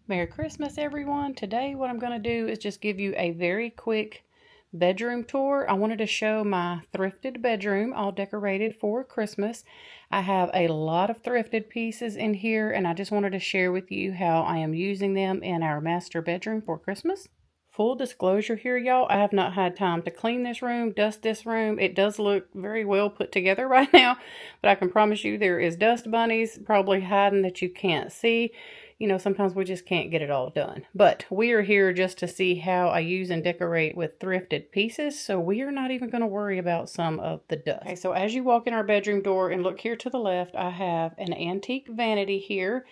Merry Christmas, everyone. Today, what I'm going to do is just give you a very quick bedroom tour. I wanted to show my thrifted bedroom, all decorated for Christmas. I have a lot of thrifted pieces in here, and I just wanted to share with you how I am using them in our master bedroom for Christmas. Full disclosure here, y'all, I have not had time to clean this room, dust this room. It does look very well put together right now, but I can promise you there is dust bunnies probably hiding that you can't see. You know, sometimes we just can't get it all done. But we are here just to see how I use and decorate with thrifted pieces, so we are not even going to worry about some of the dust. Okay, so as you walk in our bedroom door and look here to the left, I have an antique vanity here.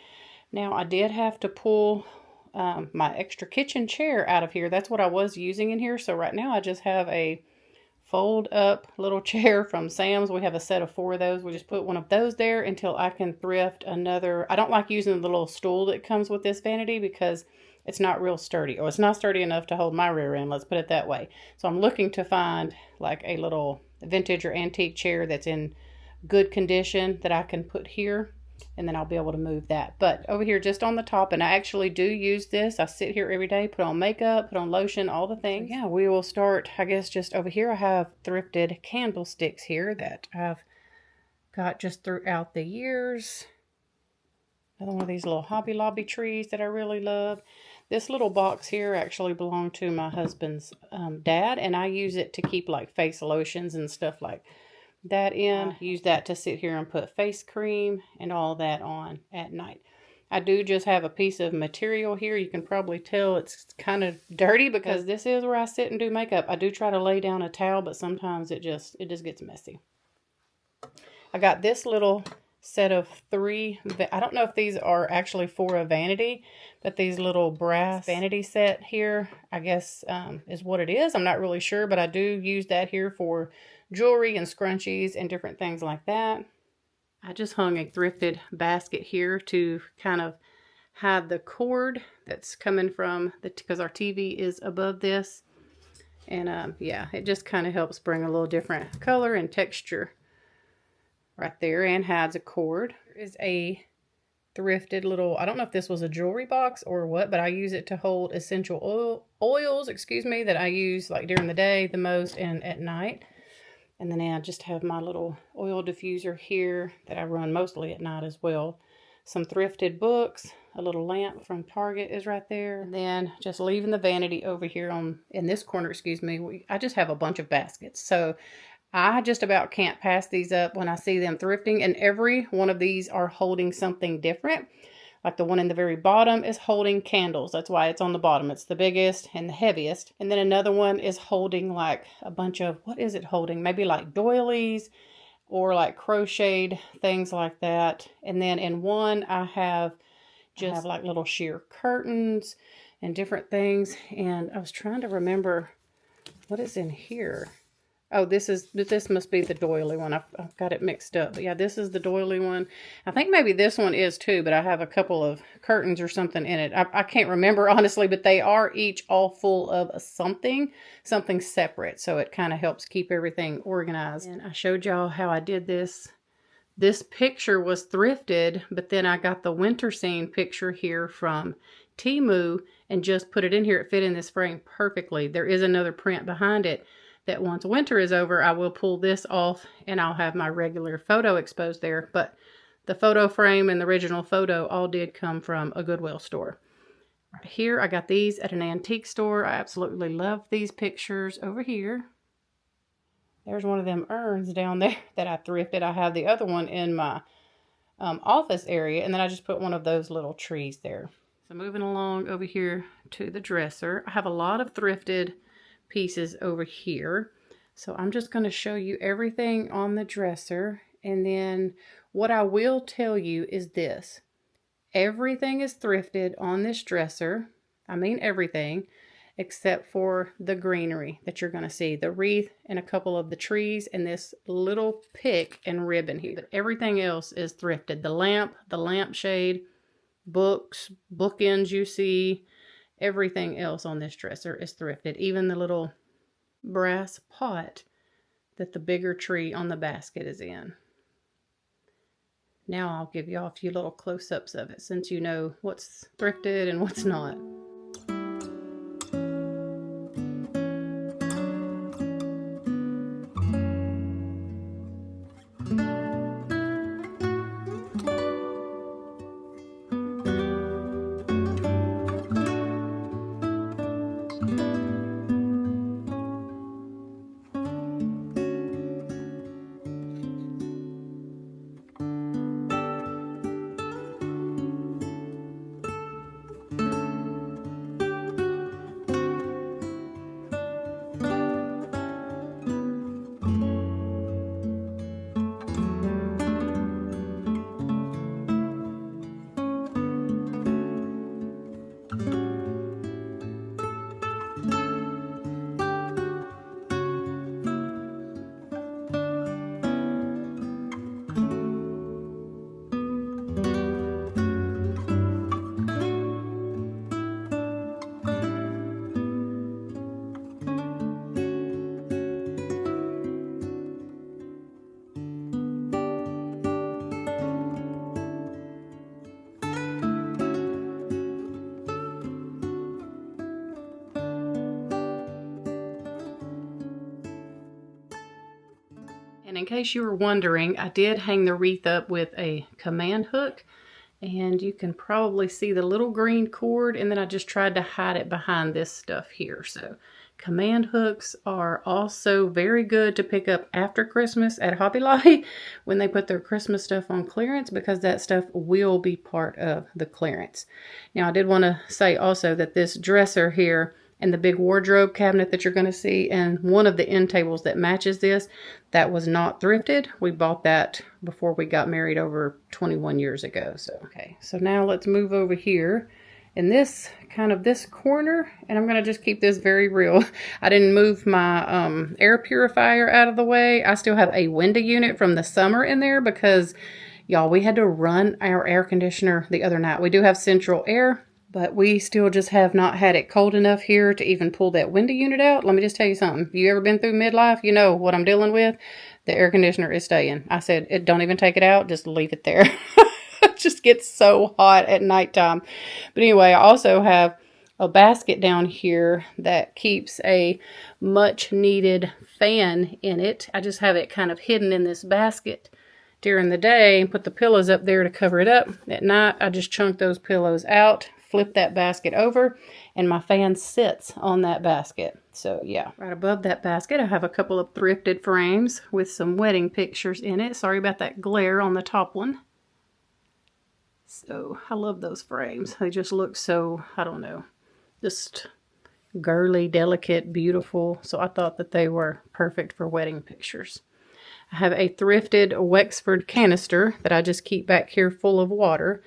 Now, I did have to pull my extra kitchen chair out of here. That's what I was using in here. So right now I just have a fold up little chair from Sam's. We have a set of 4 of those. We just put one of those there until I can thrift another. I don't like using the little stool that comes with this vanity because it's not real sturdy, or it's not sturdy enough to hold my rear end, let's put it that way. So I'm looking to find like a little vintage or antique chair that's in good condition that I can put here, and then I'll be able to move that. But over here just on the top, and I actually do use this. I sit here every day, put on makeup, put on lotion, all the things. So yeah, we will start, I guess, just over here. I have thrifted candlesticks here that I've got just throughout the years. Another one of these little Hobby Lobby trees that I really love. This little box here actually belonged to my husband's dad, and I use it to keep like face lotions and stuff like that in. Use that to sit here and put face cream and all that on at night. I do just have a piece of material here. You can probably tell it's kind of dirty because this is where I sit and do makeup. I do try to lay down a towel, but sometimes it just gets messy. I got this little set of 3. I don't know if these are actually for a vanity, but these little brass vanity set here, I guess, is what it is. I'm not really sure, but I do use that here for jewelry and scrunchies and different things like that. I just hung a thrifted basket here to kind of hide the cord that's coming from because our TV is above this. And yeah, it just kind of helps bring a little different color and texture right there, and hides a cord. There is a thrifted little, I don't know if this was a jewelry box or what, but I use it to hold essential oils, that I use like during the day the most and at night. And then I just have my little oil diffuser here that I run mostly at night as well. Some thrifted books, a little lamp from Target is right there. And then just leaving the vanity over here in this corner, I just have a bunch of baskets. So I just about can't pass these up when I see them thrifting, and every one of these are holding something different. Like the one in the very bottom is holding candles. That's why it's on the bottom. It's the biggest and the heaviest. And then another one is holding like a bunch of, what is it holding? Maybe like doilies or like crocheted things like that. And then in one I have like little sheer curtains and different things. And I was trying to remember what is in here. Oh, this must be the doily one. I've got it mixed up. But yeah, this is the doily one. I think maybe this one is too, but I have a couple of curtains or something in it. I can't remember honestly, but they are each all full of something separate. So it kind of helps keep everything organized. And I showed y'all how I did this. This picture was thrifted, but then I got the winter scene picture here from Temu and just put it in here. It fit in this frame perfectly. There is another print behind it that once winter is over, I will pull this off and I'll have my regular photo exposed there. But the photo frame and the original photo all did come from a Goodwill store. Right here, I got these at an antique store. I absolutely love these pictures over here. There's one of them urns down there that I thrifted. I have the other one in my office area, and then I just put one of those little trees there. So moving along over here to the dresser, I have a lot of thrifted pieces over here. So I'm just going to show you everything on the dresser. And then what I will tell you is this. Everything is thrifted on this dresser. I mean everything except for the greenery that you're going to see. The wreath and a couple of the trees and this little pick and ribbon here. But everything else is thrifted. The lampshade, books, bookends you see. Everything else on this dresser is thrifted. Even the little brass pot that the bigger tree on the basket is in. Now I'll give y'all a few little close-ups of it since you know what's thrifted and what's not. And in case you were wondering, I did hang the wreath up with a command hook, and you can probably see the little green cord, and then I just tried to hide it behind this stuff here. So command hooks are also very good to pick up after Christmas at Hobby Lobby when they put their Christmas stuff on clearance, because that stuff will be part of the clearance. Now I did want to say also that this dresser here and the big wardrobe cabinet that you're going to see, and one of the end tables that matches this, that was not thrifted. We bought that before we got married over 21 years ago. So, okay, so now let's move over here in this corner, and I'm going to just keep this very real. I didn't move my air purifier out of the way. I still have a window unit from the summer in there because, y'all, we had to run our air conditioner the other night. We do have central air, but we still just have not had it cold enough here to even pull that window unit out. Let me just tell you something. If you ever been through midlife, you know what I'm dealing with. The air conditioner is staying. I said, don't even take it out. Just leave it there. It just gets so hot at nighttime. But anyway, I also have a basket down here that keeps a much needed fan in it. I just have it kind of hidden in this basket during the day and put the pillows up there to cover it up. At night, I just chunk those pillows out, flip that basket over, and my fan sits on that basket. So yeah, right above that basket, I have a couple of thrifted frames with some wedding pictures in it. Sorry about that glare on the top one. So I love those frames. They just look so, I don't know, just girly, delicate, beautiful. So I thought that they were perfect for wedding pictures. I have a thrifted Wexford canister that I just keep back here full of water.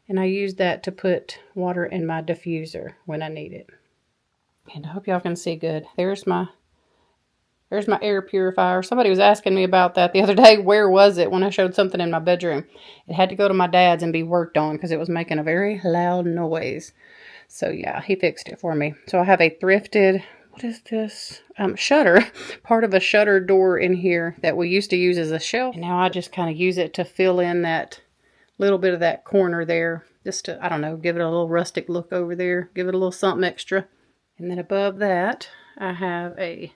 And I use that to put water in my diffuser when I need it. And I hope y'all can see good. There's my air purifier. Somebody was asking me about that the other day. Where was it when I showed something in my bedroom? It had to go to my dad's and be worked on because it was making a very loud noise. So yeah, he fixed it for me. So I have a thrifted, what is this? Shutter. Part of a shutter door in here that we used to use as a shelf. And now I just kind of use it to fill in that little bit of that corner there, just to, I don't know, give it a little rustic look over there, give it a little something extra. And then above that, I have a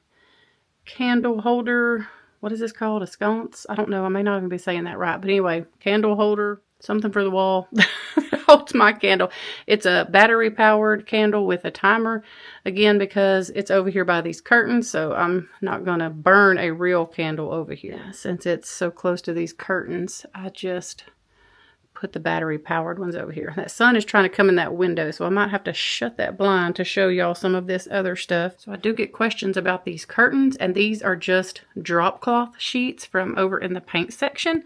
candle holder. What is this called? A sconce? I don't know. I may not even be saying that right. But anyway, candle holder, something for the wall. Holds my candle. It's a battery powered candle with a timer. Again, because it's over here by these curtains, so I'm not going to burn a real candle over here. Yeah, since it's so close to these curtains, I just put the battery powered ones over here. That sun is trying to come in that window, so I might have to shut that blind to show y'all some of this other stuff. So I do get questions about these curtains, and these are just drop cloth sheets from over in the paint section.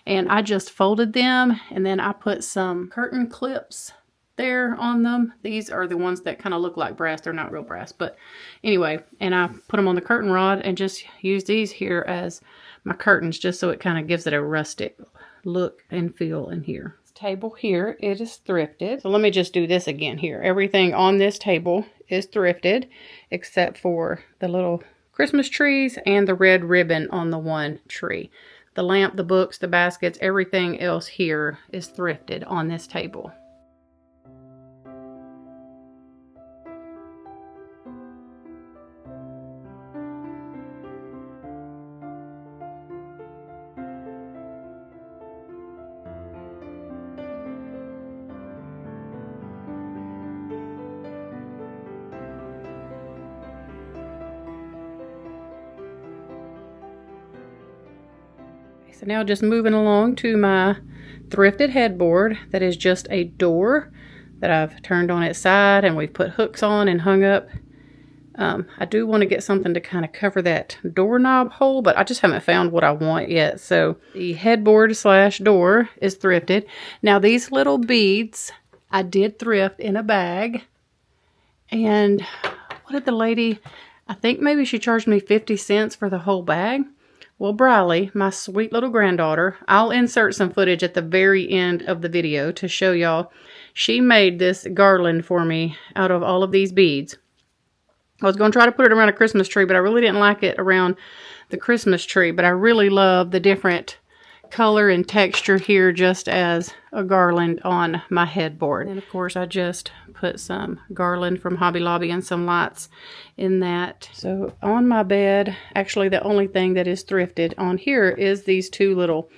And I just folded them, and then I put some curtain clips there on them. These are the ones that kind of look like brass. They're not real brass, but anyway, and I put them on the curtain rod and just use these here as my curtains, just so it kind of gives it a rustic look and feel in here. This table here, it is thrifted. So let me just do this again here. Everything on this table is thrifted except for the little Christmas trees and the red ribbon on the one tree. The lamp, the books, the baskets, everything else here is thrifted on this table. So now just moving along to my thrifted headboard that is just a door that I've turned on its side and we've put hooks on and hung up. I do want to get something to kind of cover that doorknob hole, but I just haven't found what I want yet. So the headboard slash door is thrifted. Now these little beads I did thrift in a bag. And what did the lady, I think maybe she charged me 50 cents for the whole bag. Well, Briley, my sweet little granddaughter, I'll insert some footage at the very end of the video to show y'all. She made this garland for me out of all of these beads. I was going to try to put it around a Christmas tree, but I really didn't like it around the Christmas tree. But I really love the different color and texture here just as a garland on my headboard. And of course I just put some garland from Hobby Lobby and some lights in that. So on my bed, actually the only thing that is thrifted on here is these two little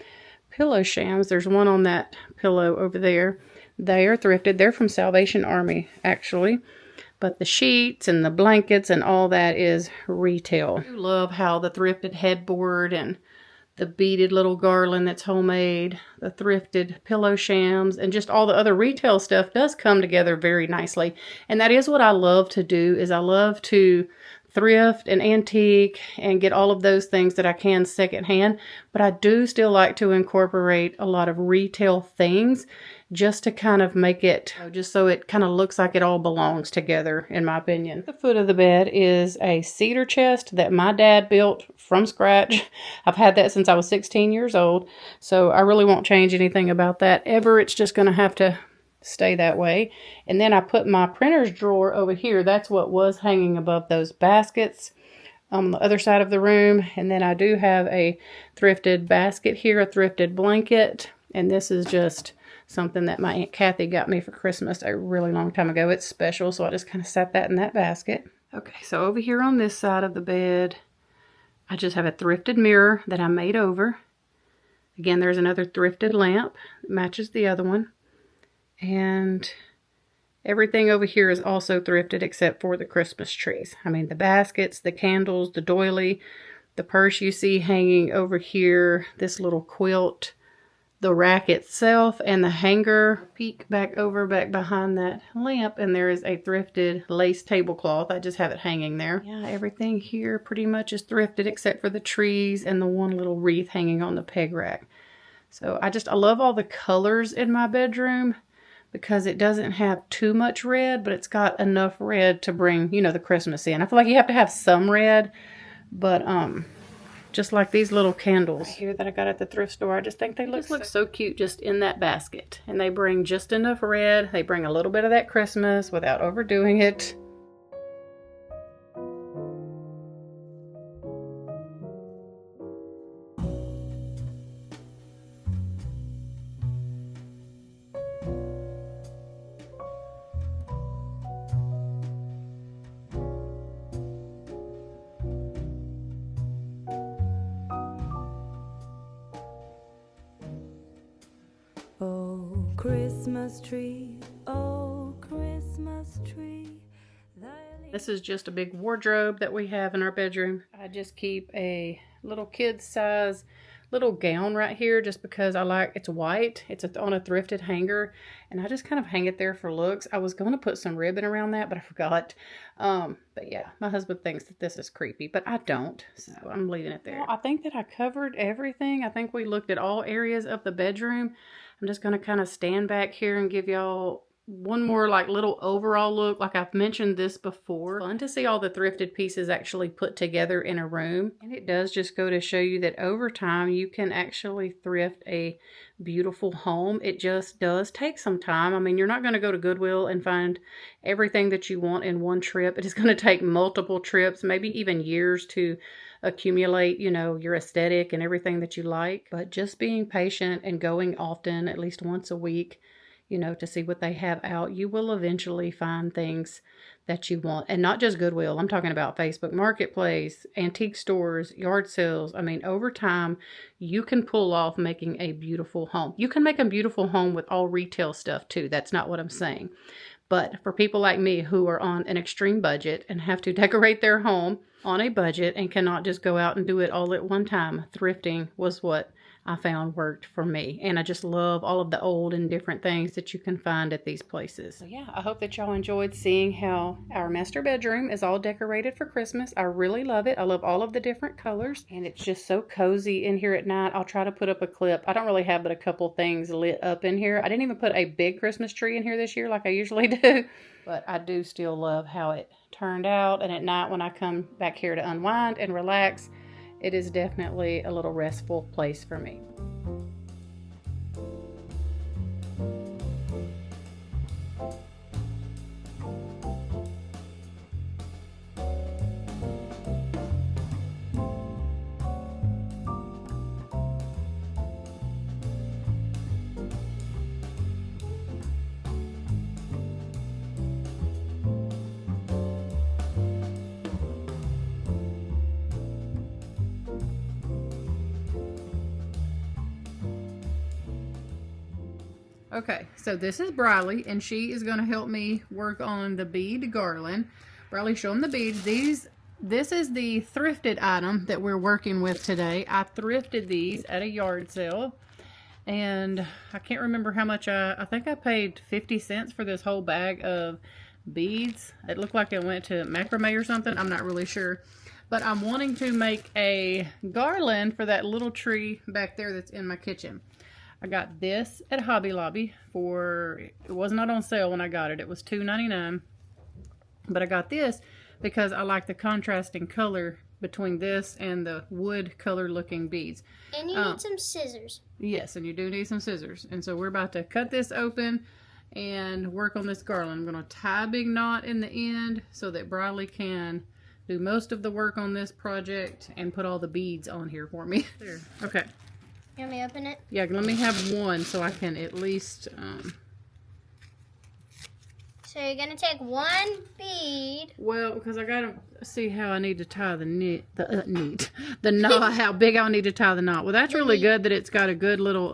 pillow shams. There's one on that pillow over there. They are thrifted. They're from Salvation Army actually. But the sheets and the blankets and all that is retail. I love how the thrifted headboard and the beaded little garland that's homemade, the thrifted pillow shams, and just all the other retail stuff does come together very nicely. And that is what I love to do, is I love to thrift and antique and get all of those things that I can secondhand. But I do still like to incorporate a lot of retail things just to kind of make it, just so it kind of looks like it all belongs together, in my opinion. The foot of the bed is a cedar chest that my dad built from scratch. I've had that since I was 16 years old, so I really won't change anything about that ever. It's just going to have to stay that way. And then I put my printer's drawer over here. That's what was hanging above those baskets on the other side of the room. And then I do have a thrifted basket here, a thrifted blanket, and this is just something that my Aunt Kathy got me for Christmas a really long time ago. It's special, so I just kind of set that in that basket. Okay, so over here on this side of the bed, I just have a thrifted mirror that I made over. Again, there's another thrifted lamp that matches the other one. And everything over here is also thrifted except for the Christmas trees. I mean, the baskets, the candles, the doily, the purse you see hanging over here, this little quilt, the rack itself, and the hanger. Peek back behind that lamp, and there is a thrifted lace tablecloth. I just have it hanging there. Yeah, everything here pretty much is thrifted except for the trees and the one little wreath hanging on the peg rack. So I love all the colors in my bedroom because it doesn't have too much red, but it's got enough red to bring, you know, the Christmas in. I feel like you have to have some red, but just like these little candles here that I got at the thrift store. I just think they look so cute just in that basket. And they bring just enough red. They bring a little bit of that Christmas without overdoing it. Oh, Christmas tree, oh, Christmas tree. This is just a big wardrobe that we have in our bedroom. I just keep a little kid size little gown right here just because I like, it's white. It's on a thrifted hanger, and I just kind of hang it there for looks. I was going to put some ribbon around that, but I forgot. But yeah, my husband thinks that this is creepy, but I don't, so I'm leaving it there. Well, I think that I covered everything. I think we looked at all areas of the bedroom. I'm just going to kind of stand back here and give y'all one more like little overall look. Like I've mentioned this before, fun to see all the thrifted pieces actually put together in a room. And it does just go to show you that over time you can actually thrift a beautiful home. It just does take some time. I mean, you're not going to go to Goodwill and find everything that you want in one trip. It is going to take multiple trips, maybe even years to accumulate, you know, your aesthetic and everything that you like. But just being patient and going often, at least once a week, you know, to see what they have out, you will eventually find things that you want. And not just Goodwill. I'm talking about Facebook Marketplace, antique stores, yard sales. I mean, over time, you can pull off making a beautiful home. You can make a beautiful home with all retail stuff too. That's not what I'm saying. But for people like me who are on an extreme budget and have to decorate their home on a budget and cannot just go out and do it all at one time, thrifting was what I found worked for me. And I just love all of the old and different things that you can find at these places. So yeah, I hope that y'all enjoyed seeing how our master bedroom is all decorated for Christmas. I really love it. I love all of the different colors, and it's just so cozy in here at night. I'll try to put up a clip. I don't really have but a couple things lit up in here. I didn't even put a big Christmas tree in here this year like I usually do, but I do still love how it turned out. And at night when I come back here to unwind and relax, it is definitely a little restful place for me. Okay, so this is Briley, and she is going to help me work on the bead garland. Briley, show them the beads. This is the thrifted item that we're working with today. I thrifted these at a yard sale, and I can't remember how much I think I paid 50 cents for this whole bag of beads. It looked like it went to macrame or something. I'm not really sure. But I'm wanting to make a garland for that little tree back there that's in my kitchen. I got this at Hobby Lobby for, it was not on sale when I got it. It was $2.99. But I got this because I like the contrasting color between this and the wood color looking beads. And you need some scissors. Yes, and you do need some scissors. And so we're about to cut this open and work on this garland. I'm going to tie a big knot in the end so that Briley can do most of the work on this project and put all the beads on here for me. There. Okay. You want me to open it? Yeah, let me have one so I can at least... So you're going to take one bead. Well, because I got to see how I need to tie the knot, how big I need to tie the knot. Well, that's really good that it's got a good little,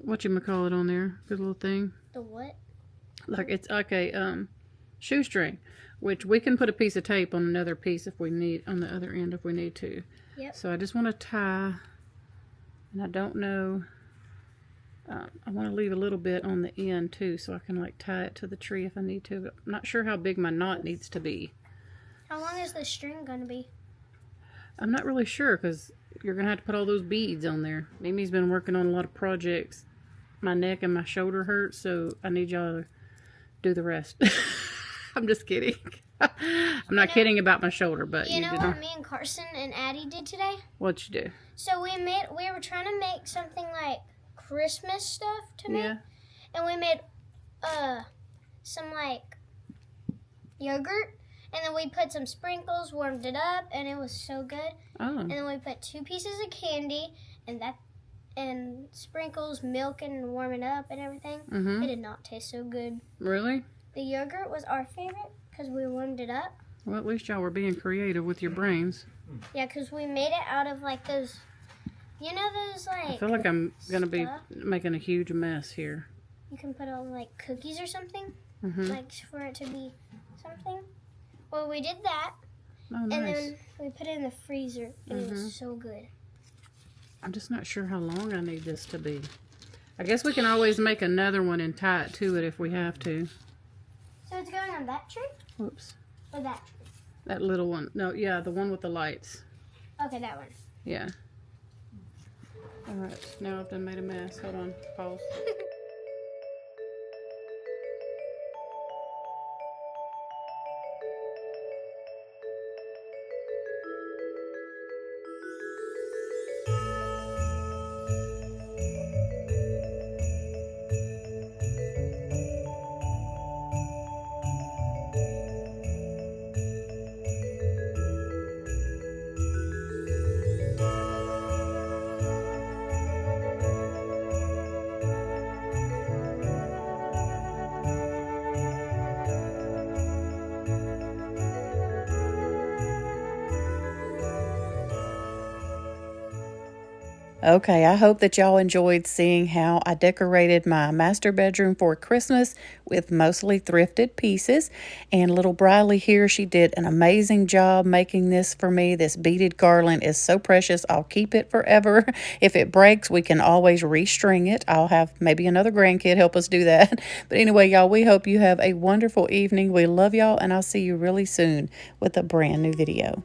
whatchamacallit on there? Good little thing. The what? Like, it's like a, shoestring, which we can put a piece of tape on another piece if we need, on the other end if we need to. Yep. So I just want to tie, and I don't know, I want to leave a little bit on the end too so I can like tie it to the tree if I need to, but I'm not sure how big my knot needs to be. How long is the string going to be? I'm not really sure because you're going to have to put all those beads on there. Mimi's been working on a lot of projects. My neck and my shoulder hurt, so I need y'all to do the rest. I'm just kidding. I'm not kidding about my shoulder, but you know what me and Carson and Addie did today? What'd you do? So we were trying to make something like Christmas stuff to make. Yeah. And we made some like yogurt, and then we put some sprinkles, warmed it up, and it was so good. Oh. And then we put 2 pieces of candy and sprinkles, milk, and warm it up and everything. Mm-hmm. It did not taste so good. Really? The yogurt was our favorite because we warmed it up. Well, at least y'all were being creative with your brains. Yeah, because we made it out of like those, you know those like... I feel like I'm going to be making a huge mess here. You can put on like cookies or something, like for it to be something. Well, we did that, Oh, nice. and then we put it in the freezer, and it was so good. I'm just not sure how long I need this to be. I guess we can always make another one and tie it to it if we have to. So it's going on that tree? Whoops. Or that tree? That little one. No, yeah, the one with the lights. Okay, that one. Yeah. Alright, now I've done made a mess. Hold on. Pause. Okay, I hope that y'all enjoyed seeing how I decorated my master bedroom for Christmas with mostly thrifted pieces. And little Briley here, she did an amazing job making this for me. This beaded garland is so precious. I'll keep it forever. If it breaks, we can always restring it. I'll have maybe another grandkid help us do that. But anyway, y'all, we hope you have a wonderful evening. We love y'all, and I'll see you really soon with a brand new video.